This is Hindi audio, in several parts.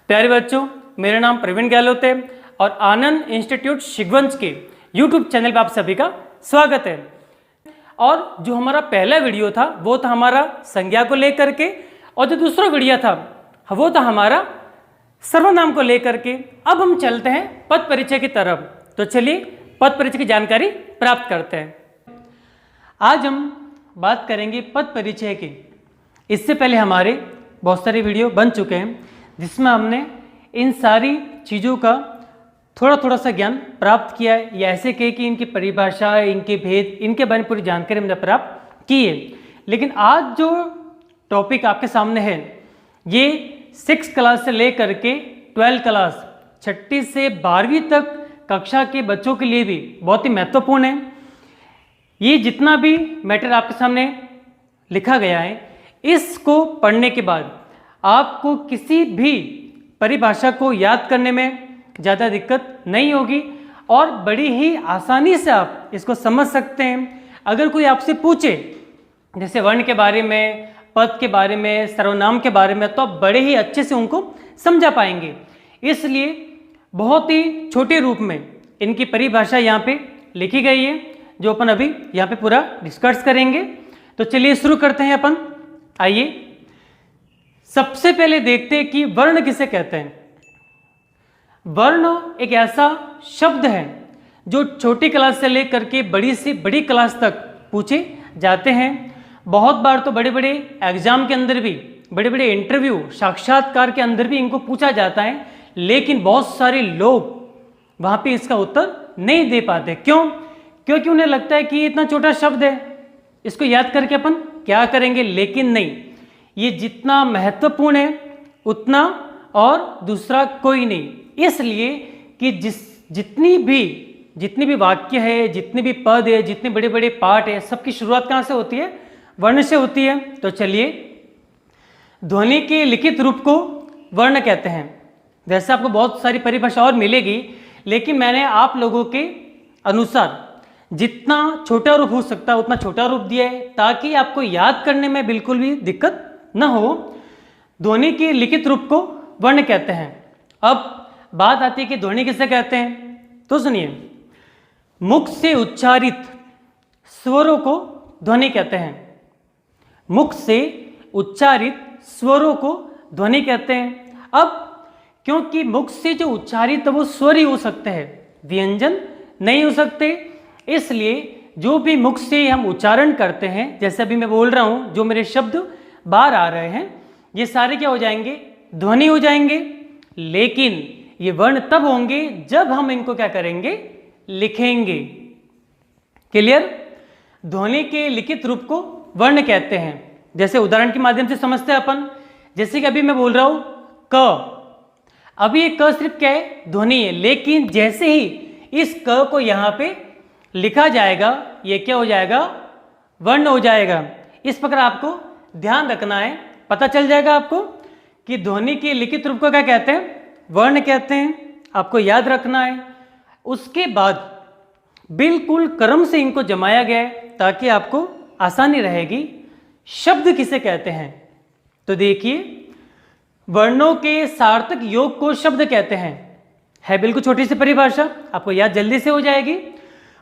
प्यारे बच्चों, मेरा नाम प्रवीण गहलोत है और आनंद इंस्टीट्यूट शिगवंश के यूट्यूब चैनल पर आप सभी का स्वागत है। और जो हमारा पहला वीडियो था वो था हमारा संज्ञा को लेकर के, और जो दूसरा वीडियो था वो था हमारा सर्वनाम को लेकर के। अब हम चलते हैं पद परिचय की तरफ, तो चलिए पद परिचय की जानकारी प्राप्त करते हैं। आज हम बात करेंगे पद परिचय की। इससे पहले हमारे बहुत सारे वीडियो बन चुके हैं जिसमें हमने इन सारी चीज़ों का थोड़ा सा ज्ञान प्राप्त किया है, या ऐसे कहे कि इनकी परिभाषा, इनके भेद, इनके बारे में पूरी जानकारी हमने प्राप्त की है। लेकिन आज जो टॉपिक आपके सामने है ये 6 क्लास से लेकर के 12 क्लास, 6ठी से 12वीं तक कक्षा के बच्चों के लिए भी बहुत ही महत्वपूर्ण है। ये जितना भी मैटर आपके सामने लिखा गया है, इसको पढ़ने के बाद आपको किसी भी परिभाषा को याद करने में ज़्यादा दिक्कत नहीं होगी और बड़ी ही आसानी से आप इसको समझ सकते हैं। अगर कोई आपसे पूछे जैसे वर्ण के बारे में, पद के बारे में, सर्वनाम के बारे में, तो आप बड़े ही अच्छे से उनको समझा पाएंगे। इसलिए बहुत ही छोटे रूप में इनकी परिभाषा यहाँ पे लिखी गई है, जो अपन अभी यहाँ पे पूरा डिस्कस करेंगे। तो चलिए शुरू करते हैं अपन। आइए सबसे पहले देखते हैं कि वर्ण किसे कहते हैं। वर्ण एक ऐसा शब्द है जो छोटी क्लास से लेकर के बड़ी से बड़ी क्लास तक पूछे जाते हैं। बहुत बार तो बड़े बड़े एग्जाम के अंदर भी, बड़े बड़े इंटरव्यू, साक्षात्कार के अंदर भी इनको पूछा जाता है, लेकिन बहुत सारे लोग वहाँ पे इसका उत्तर नहीं दे पाते। क्यों? क्योंकि उन्हें लगता है कि ये इतना छोटा शब्द है, इसको याद करके अपन क्या करेंगे। लेकिन नहीं, ये जितना महत्वपूर्ण है उतना और दूसरा कोई नहीं। इसलिए कि जितनी भी वाक्य है, जितने भी पद है, जितने बड़े बड़े पाठ है, सबकी शुरुआत कहाँ से होती है? वर्ण से होती है। तो चलिए, ध्वनि के लिखित रूप को वर्ण कहते हैं। वैसे आपको बहुत सारी परिभाषा और मिलेगी, लेकिन मैंने आप लोगों के अनुसार जितना छोटा रूप हो सकता है उतना छोटा रूप दिया है, ताकि आपको याद करने में बिल्कुल भी दिक्कत न हो। ध्वनि के लिखित रूप को वर्ण कहते हैं। अब बात आती है कि ध्वनि किसे कहते हैं, तो सुनिए, मुख से उच्चारित स्वरों को ध्वनि कहते हैं। मुख से उच्चारित स्वरों को ध्वनि कहते हैं। अब क्योंकि मुख से जो उच्चारित है वो स्वर ही हो सकते हैं, व्यंजन नहीं हो सकते, इसलिए जो भी मुख से हम उच्चारण करते हैं, जैसे अभी मैं बोल रहा हूं, जो मेरे शब्द बाहर आ रहे हैं, ये सारे क्या हो जाएंगे? ध्वनि हो जाएंगे। लेकिन ये वर्ण तब होंगे जब हम इनको क्या करेंगे? लिखेंगे। क्लियर? ध्वनि के लिखित रूप को वर्ण कहते हैं। जैसे उदाहरण के माध्यम से समझते हैं अपन। जैसे कि अभी मैं बोल रहा हूं क, अभी ये क सिर्फ क्या है? ध्वनि है। लेकिन जैसे ही इस क को यहां पे लिखा जाएगा, ये क्या हो जाएगा? वर्ण हो जाएगा। इस प्रकार आपको ध्यान रखना है, पता चल जाएगा आपको कि ध्वनि के लिखित रूप को क्या कहते हैं? वर्ण कहते हैं। आपको याद रखना है। उसके बाद बिल्कुल क्रम से इनको जमाया गया है ताकि आपको आसानी रहेगी। शब्द किसे कहते हैं? तो देखिए, वर्णों के सार्थक योग को शब्द कहते हैं। है बिल्कुल छोटी सी परिभाषा, आपको याद जल्दी से हो जाएगी।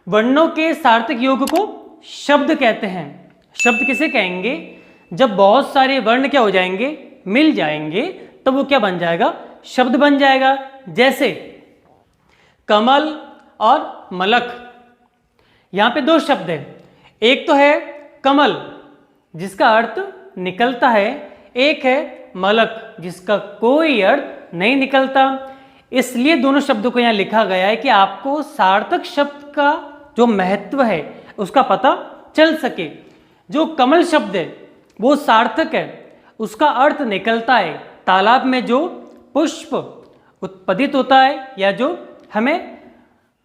वर्णों के सार्थक योग को शब्द कहते हैं। शब्द किसे कहेंगे? जब बहुत सारे वर्ण क्या हो जाएंगे? मिल जाएंगे, तो वो क्या बन जाएगा? शब्द बन जाएगा। जैसे कमल और मलक, यहां पे 2 शब्द है। एक तो है कमल जिसका अर्थ निकलता है, एक है मलक जिसका कोई अर्थ नहीं निकलता। इसलिए दोनों शब्दों को यहां लिखा गया है कि आपको सार्थक शब्द का जो महत्व है उसका पता चल सके। जो कमल शब्द है वो सार्थक है, उसका अर्थ निकलता है। तालाब में जो पुष्प उत्पादित होता है या जो हमें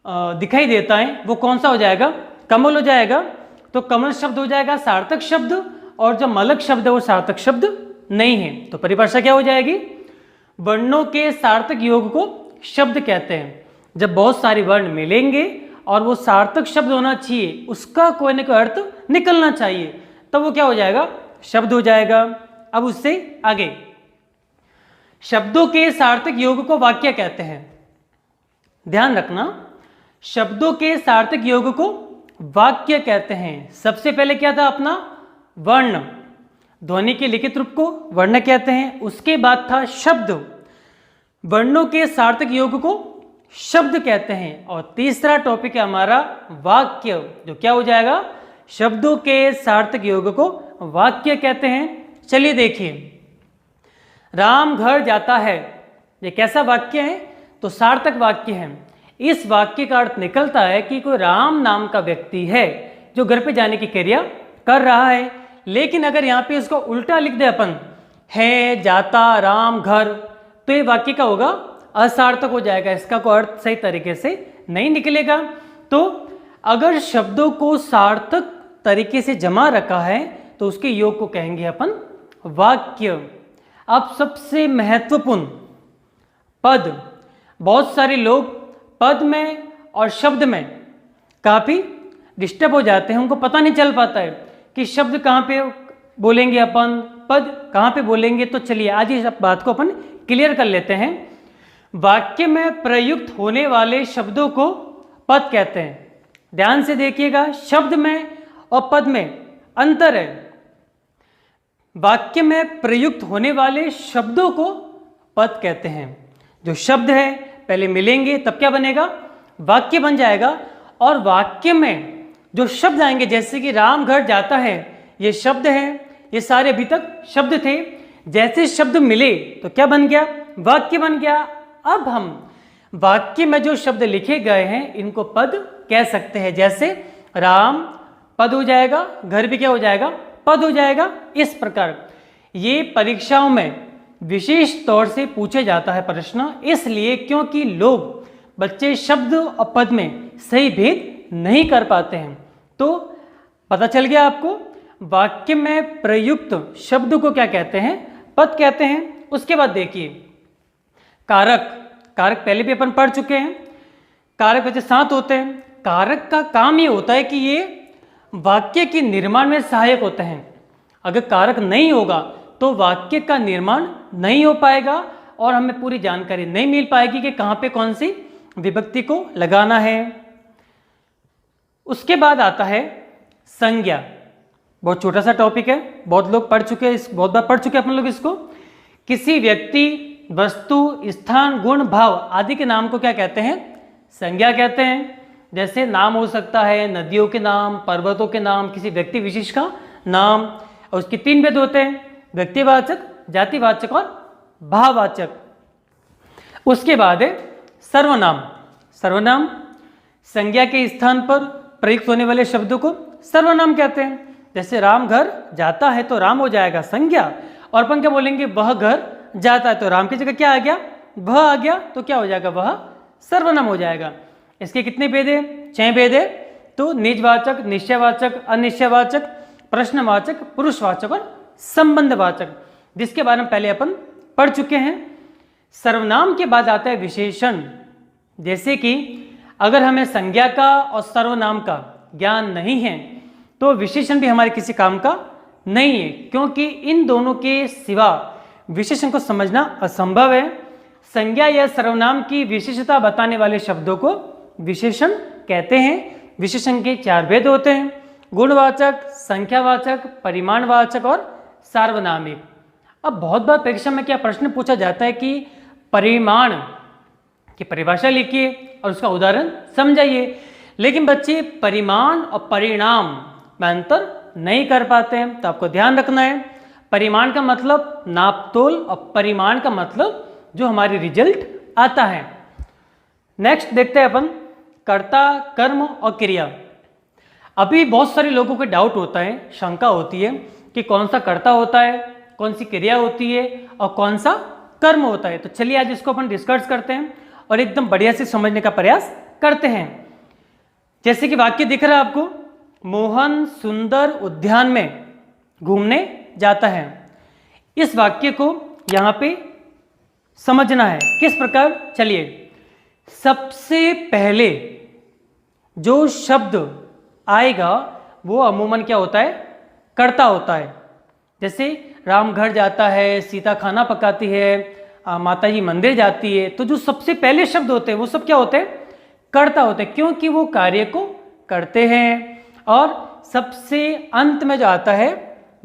दिखाई देता है, वो कौन सा हो जाएगा? कमल हो जाएगा। तो कमल शब्द हो जाएगा सार्थक शब्द, और जो मलक शब्द है वो सार्थक शब्द नहीं है। तो परिभाषा क्या हो जाएगी? वर्णों के सार्थक योग को शब्द कहते हैं। जब बहुत सारे वर्ण मिलेंगे और वो सार्थक शब्द होना चाहिए, उसका कोई ना कोई अर्थ निकलना चाहिए, तब वो क्या हो जाएगा? शब्द हो जाएगा। अब उससे आगे शब्दों के सार्थक योग को वाक्य कहते हैं। ध्यान रखना, शब्दों के सार्थक योग को वाक्य कहते हैं। सबसे पहले क्या था अपना वर्ण, ध्वनि के लिखित रूप को वर्ण कहते हैं। उसके बाद था शब्द, वर्णों के सार्थक योग को शब्द कहते हैं। और तीसरा टॉपिक है हमारा वाक्य, जो क्या हो जाएगा, शब्दों के सार्थक योग को वाक्य कहते हैं। चलिए देखिए, राम घर जाता है, ये कैसा वाक्य है, तो सार्थक वाक्य है। इस वाक्य का अर्थ निकलता है कि कोई राम नाम का व्यक्ति है जो घर पे जाने की क्रिया कर रहा है। लेकिन अगर यहाँ पे इसको उल्टा लिख दे अपन, है जाता राम घर, तो ये वाक्य का होगा असार्थक हो जाएगा, इसका कोई अर्थ सही तरीके से नहीं निकलेगा। तो अगर शब्दों को सार्थक तरीके से जमा रखा है तो उसके योग को कहेंगे अपन वाक्य। अब सबसे महत्वपूर्ण पद, बहुत सारे लोग पद में और शब्द में काफी डिस्टर्ब हो जाते हैं, उनको पता नहीं चल पाता है कि शब्द कहाँ पे बोलेंगे अपन, पद कहाँ पे बोलेंगे। तो चलिए आज इस बात को अपन क्लियर कर लेते हैं। वाक्य में प्रयुक्त होने वाले शब्दों को पद कहते हैं। ध्यान से देखिएगा, शब्द में और पद में अंतर है। वाक्य में प्रयुक्त होने वाले शब्दों को पद कहते हैं। जो शब्द है पहले मिलेंगे तब क्या बनेगा, वाक्य बन जाएगा। और वाक्य में जो शब्द आएंगे, जैसे कि राम घर जाता है, ये शब्द है, ये सारे अभी तक शब्द थे। जैसे शब्द मिले तो क्या बन गया, वाक्य बन गया। अब हम वाक्य में जो शब्द लिखे गए हैं इनको पद कह सकते हैं। जैसे राम पद हो जाएगा, घर भी क्या हो जाएगा, पद हो जाएगा। इस प्रकार ये परीक्षाओं में विशेष तौर से पूछे जाता है प्रश्न, इसलिए क्योंकि लोग, बच्चे शब्द और पद में सही भेद नहीं कर पाते हैं। तो पता चल गया आपको, वाक्य में प्रयुक्त शब्द को क्या कहते हैं, पद कहते हैं। उसके बाद देखिए कारक, कारक पहले भी अपन पढ़ चुके हैं। कारक वैसे 7 होते हैं। कारक का काम ये होता है कि ये वाक्य के निर्माण में सहायक होते हैं। अगर कारक नहीं होगा तो वाक्य का निर्माण नहीं हो पाएगा और हमें पूरी जानकारी नहीं मिल पाएगी कि कहाँ पे कौन सी विभक्ति को लगाना है। उसके बाद आता है संज्ञा। बहुत छोटा सा टॉपिक है, बहुत लोग पढ़ चुके हैं, बहुत बार पढ़ चुके हैं अपन लोग इसको। किसी व्यक्ति, वस्तु, स्थान, गुण, भाव आदि के नाम को क्या कहते हैं, संज्ञा कहते हैं। जैसे नाम हो सकता है नदियों के नाम, पर्वतों के नाम, किसी व्यक्ति विशेष का नाम। और उसके 3 भेद होते हैं, व्यक्तिवाचक, जातिवाचक और भाववाचक। उसके बाद है सर्वनाम। सर्वनाम संज्ञा के स्थान पर प्रयुक्त होने वाले शब्दों को सर्वनाम कहते हैं। जैसे राम घर जाता है तो राम हो जाएगा संज्ञा, और अपन क्या बोलेंगे, वह घर जाता है, तो राम की जगह क्या आ गया, वह आ गया, तो क्या हो जाएगा, वह सर्वनाम हो जाएगा। इसके कितने भेद है, 6 भेद है। तो निजवाचक, निश्चयवाचक, अनिश्चयवाचक, प्रश्नवाचक, पुरुषवाचक और संबंधवाचक, जिसके बारे में पहले अपन पढ़ चुके हैं। सर्वनाम के बाद आता है विशेषण। जैसे कि अगर हमें संज्ञा का और सर्वनाम का ज्ञान नहीं है तो विशेषण भी हमारे किसी काम का नहीं है, क्योंकि इन दोनों के सिवा विशेषण को समझना असंभव है। संज्ञा या सर्वनाम की विशेषता बताने वाले शब्दों को विशेषण कहते हैं। विशेषण के 4 भेद होते हैं, गुणवाचक, संख्यावाचक, परिमाणवाचक और सार्वनामिक। अब बहुत बार परीक्षा में क्या प्रश्न पूछा जाता है कि परिमाण की परिभाषा लिखिए और उसका उदाहरण समझाइए, लेकिन बच्चे परिमाण और परिणाम में अंतर नहीं कर पाते हैं। तो आपको ध्यान रखना है, परिमाण का मतलब नापतोल और परिमाण का मतलब जो हमारी रिजल्ट आता है। नेक्स्ट देखते हैं अपन कर्ता, कर्म और क्रिया। अभी बहुत सारे लोगों को डाउट होता है, शंका होती है कि कौन सा कर्ता होता है, कौन सी क्रिया होती है और कौन सा कर्म होता है। तो चलिए आज इसको अपन डिस्कस करते हैं और एकदम बढ़िया से समझने का प्रयास करते हैं। जैसे कि वाक्य दिख रहा है आपको, मोहन सुंदर उद्यान में घूमने जाता है। इस वाक्य को यहाँ पे समझना है किस प्रकार। चलिए, सबसे पहले जो शब्द आएगा वो अमूमन क्या होता है, कर्ता होता है। जैसे राम घर जाता है, सीता खाना पकाती है, माता जी मंदिर जाती है, तो जो सबसे पहले शब्द होते हैं वो सब क्या होते हैं? कर्ता होते हैं, क्योंकि वो कार्य को करते हैं। और सबसे अंत में जो आता है,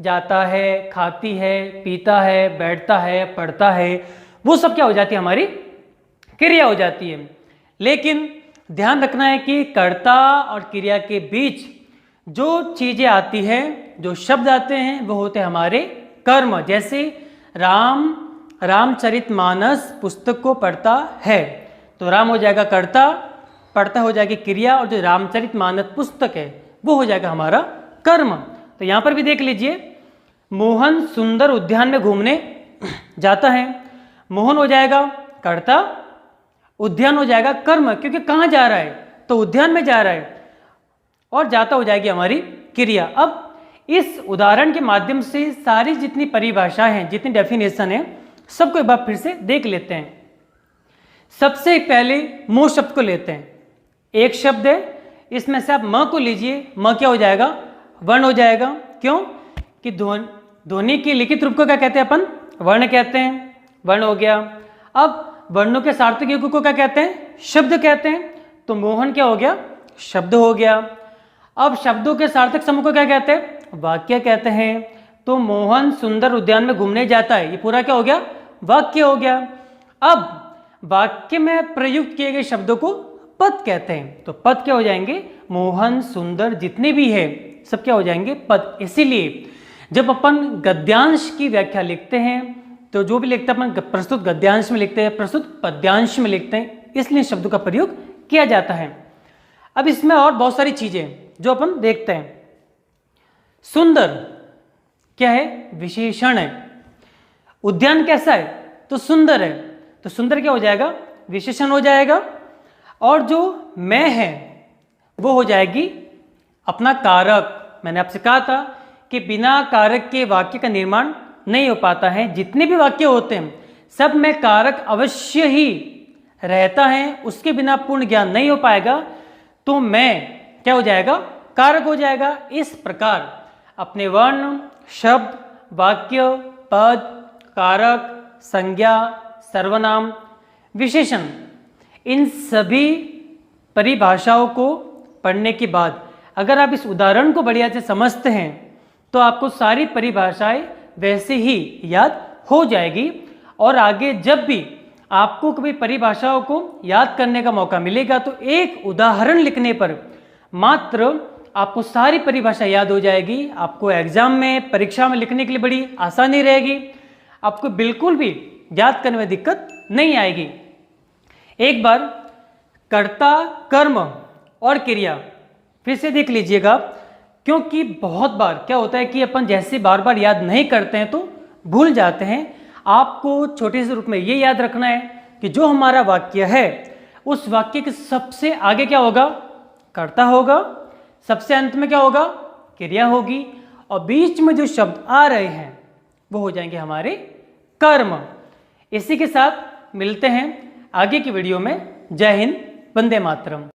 जाता है, खाती है, पीता है, बैठता है, पढ़ता है, वो सब क्या हो जाती है? हमारी क्रिया हो जाती है। लेकिन ध्यान रखना है कि कर्ता और क्रिया के बीच जो चीजें आती हैं, जो शब्द आते हैं, वो होते हैं हमारे कर्म। जैसे रामचरितमानस पुस्तक को पढ़ता है, तो राम हो जाएगा कर्ता, पढ़ता हो जाएगी क्रिया, और जो रामचरितमानस पुस्तक है वो हो जाएगा हमारा कर्म। तो यहां पर भी देख लीजिए, मोहन सुंदर उद्यान में घूमने जाता है। मोहन हो जाएगा कर्ता, उद्यान हो जाएगा कर्म, क्योंकि कहाँ जा रहा है? तो उद्यान में जा रहा है, और जाता हो जाएगी हमारी क्रिया। अब इस उदाहरण के माध्यम से सारी जितनी परिभाषाएं हैं, जितनी डेफिनेशन है, सबको एक बार फिर से देख लेते हैं। सबसे पहले मोह शब्द को लेते हैं। एक शब्द है, इसमें से आप म को लीजिए। म क्या हो जाएगा? वर्ण हो जाएगा। क्यों? कि ध्वनि की लिखित रूप को क्या कहते हैं अपन? वर्ण कहते हैं। वर्ण हो गया। अब वर्णों के सार्थक युग को क्या कहते हैं? शब्द कहते हैं। तो मोहन क्या हो गया? शब्द हो गया। अब शब्दों के सार्थक समूह को क्या कहते हैं? वाक्य कहते हैं। तो मोहन सुंदर उद्यान में घूमने जाता है, ये पूरा क्या हो गया? वाक्य हो गया। अब वाक्य में प्रयुक्त किए गए शब्दों को पद कहते हैं। तो पद क्या हो जाएंगे? मोहन सुंदर जितने भी है सब क्या हो जाएंगे? पद। इसीलिए जब अपन गद्यांश की व्याख्या लिखते हैं, तो जो भी लिखते हैं अपन प्रस्तुत गद्यांश में लिखते हैं, प्रस्तुत पद्यांश में लिखते हैं, इसलिए शब्दों का प्रयोग किया जाता है। अब इसमें और बहुत सारी चीजें जो अपन देखते हैं। सुंदर क्या है? विशेषण है। उद्यान कैसा है? तो सुंदर है। तो सुंदर क्या हो जाएगा? विशेषण हो जाएगा। और जो मैं है वो हो जाएगी अपना कारक। मैंने आपसे कहा था कि बिना कारक के वाक्य का निर्माण नहीं हो पाता है। जितने भी वाक्य होते हैं सब में कारक अवश्य ही रहता है, उसके बिना पूर्ण ज्ञान नहीं हो पाएगा। तो मैं क्या हो जाएगा? कारक हो जाएगा। इस प्रकार अपने वर्ण, शब्द, वाक्य, पद, कारक, संज्ञा, सर्वनाम, विशेषण, इन सभी परिभाषाओं को पढ़ने के बाद अगर आप इस उदाहरण को बढ़िया से समझते हैं तो आपको सारी परिभाषाएं वैसे ही याद हो जाएगी। और आगे जब भी आपको कभी परिभाषाओं को याद करने का मौका मिलेगा तो एक उदाहरण लिखने पर मात्र आपको सारी परिभाषा याद हो जाएगी। आपको एग्जाम में, परीक्षा में लिखने के लिए बड़ी आसानी रहेगी। आपको बिल्कुल भी याद करने में दिक्कत नहीं आएगी। एक बार कर्ता, कर्म और क्रिया फिर से देख लीजिएगा, क्योंकि बहुत बार क्या होता है कि अपन जैसे बार बार याद नहीं करते हैं तो भूल जाते हैं। आपको छोटे से रूप में ये याद रखना है कि जो हमारा वाक्य है उस वाक्य के सबसे आगे क्या होगा? कर्ता होगा, सबसे अंत में क्या होगा? क्रिया होगी, और बीच में जो शब्द आ रहे हैं वो हो जाएंगे हमारे कर्म। इसी के साथ मिलते हैं आगे की वीडियो में। जय हिंद, वंदे मातरम।